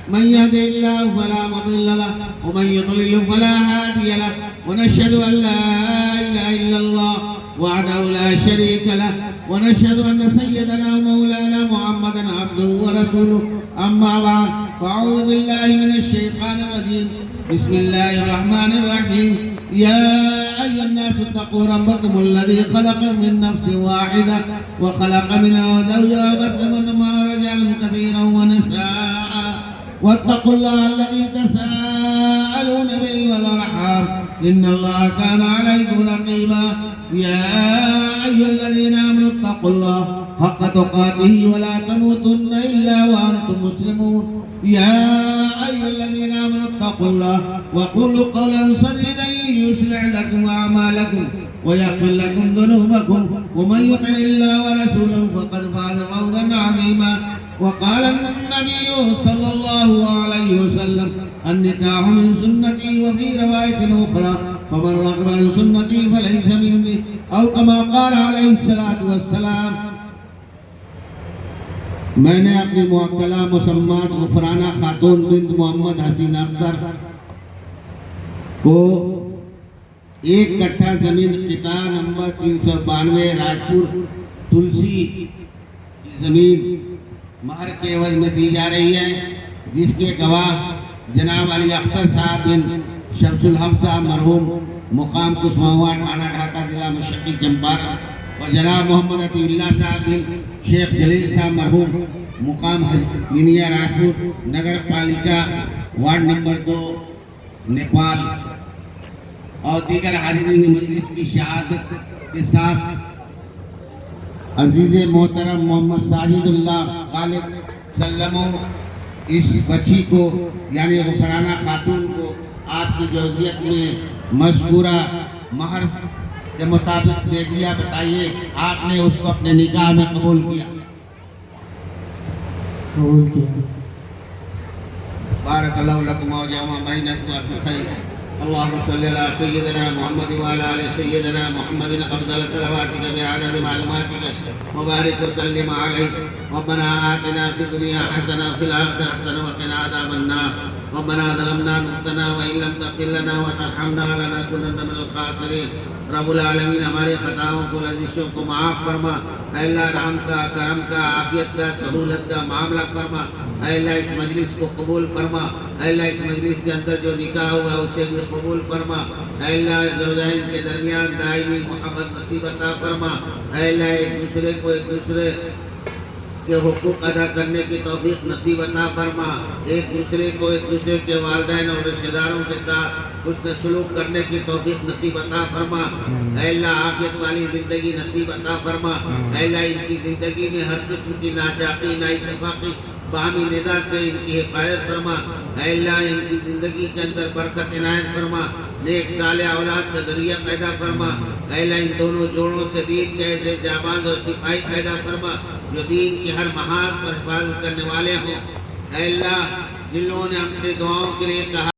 من يهده الله فلا مضل له ومن يضلل فلا هادي له ونشهد أن لا إله إلا الله وحده لا شريك له ونشهد أن سيدنا ومولانا محمدا عبده ورسوله أما بعد فأعوذ بالله من الشيطان الرجيم بسم الله الرحمن الرحيم يا أيها الناس اتقوا ربكم الذي خلق من نفس واحدة وخلق منها زوجها وبث منهما رجالا كثيرا ونساء واتقوا الله الذي تساءلون به والأرحام إن الله كان عليكم رقيبا يا أيها الذين آمنوا اتقوا الله حق تقاته ولا تموتن إلا وأنتم مسلمون يا أيها الذين آمنوا اتقوا الله وقولوا قولا سديدا يصلح لكم أعمالكم ويغفر لكم ذنوبكم ومن يطع الله ورسوله فقد فاز فوزا عظيما وقال النبي صلى الله عليه وسلم النكاح من سنتي وفي رواية أخرى فمن رغب عن سنتي فليس مني أو كما قال عليه الصلاة والسلام. میں نے اپنی موکلہ مسمات غفرانہ خاتون بنت محمد حسین اختر کو 1 کٹھا زمین قطع نمبر 392 راجپور تلسی زمین مہر کے عوض میں دی جا رہی ہے، جس کے گواہ جناب علی اختر صاحب بن شمس الحق صاحب مرحوم مقام کسماوا تھانہ ڈھاکہ ضلع مشرقی چمپارن اور جناب محمد عطیہ اللہ صاحب بن شیخ جلیل صاحب مرحوم مقام ینیا راجپور نگر پالیکا وارڈ نمبر 2 نیپال اور دیگر حاضرین مجلس کی شہادت کے ساتھ عزیز محترم محمد ساجد اللہ غالب سلمو اس بچی کو یعنی غفرانہ خاتون کو آپ کی جوزیت میں مذکورہ مہر کے مطابق دے دیا. بتائیے آپ نے اس کو اپنے نکاح میں قبول کیا؟ بارک اللہ لکم و جمع بینکم بخیر. اللهم صل على سيدنا محمد وعلى آل سيدنا محمد أفضل صلواتك بعدد معلوماتك وبارك وسلم عليه. ربنا آتنا في الدنيا حسنة وفي الآخرة حسنة وقنا عذاب النار. ربنا ظلمنا أنفسنا وإن لم تغفر لنا وترحمنا لنكونن من الخاسرين. رب العالمین ہماری خطاؤں کو لذیذوں کو معاف فرما. اے اللہ رحم کا کرم کا عافیت کا سہولت کا معاملہ فرما. اے اللہ اس مجلس کو قبول فرما. اے اللہ اس مجلس کے اندر جو نکاح ہوا اسے بھی قبول فرما. اے اللہ زوجین کے درمیان دائمی محبت نصیب عطا فرما. اے اللہ ایک دوسرے کو ایک دوسرے کے حقوق ادا کرنے کی توفیق نصیب عطا فرما. ایک دوسرے کو ایک دوسرے کے والدین اور رشتہ داروں کے ساتھ حسن سلوک کرنے کی توفیق نصیب عطا فرما. اے اللہ عافیت والی زندگی نصیب عطا فرما. اے اللہ ان کی زندگی میں ہر قسم کی ناچاقی نااتفاقی باہمی ندا سے ان کی حفاظت فرما. اے اللہ ان کی زندگی کے اندر برکت عنایت فرما. نیک صالح اولاد کا ذریعہ پیدا فرما. اے اللہ ان دونوں جوڑوں سے دین کے ایسے جاباز اور سپاہی پیدا فرما جو دین کی ہر محاذ پر حفاظت کرنے والے ہوں. اے اللہ جن لوگوں نے ہم سے دعاؤں کے لیے کہا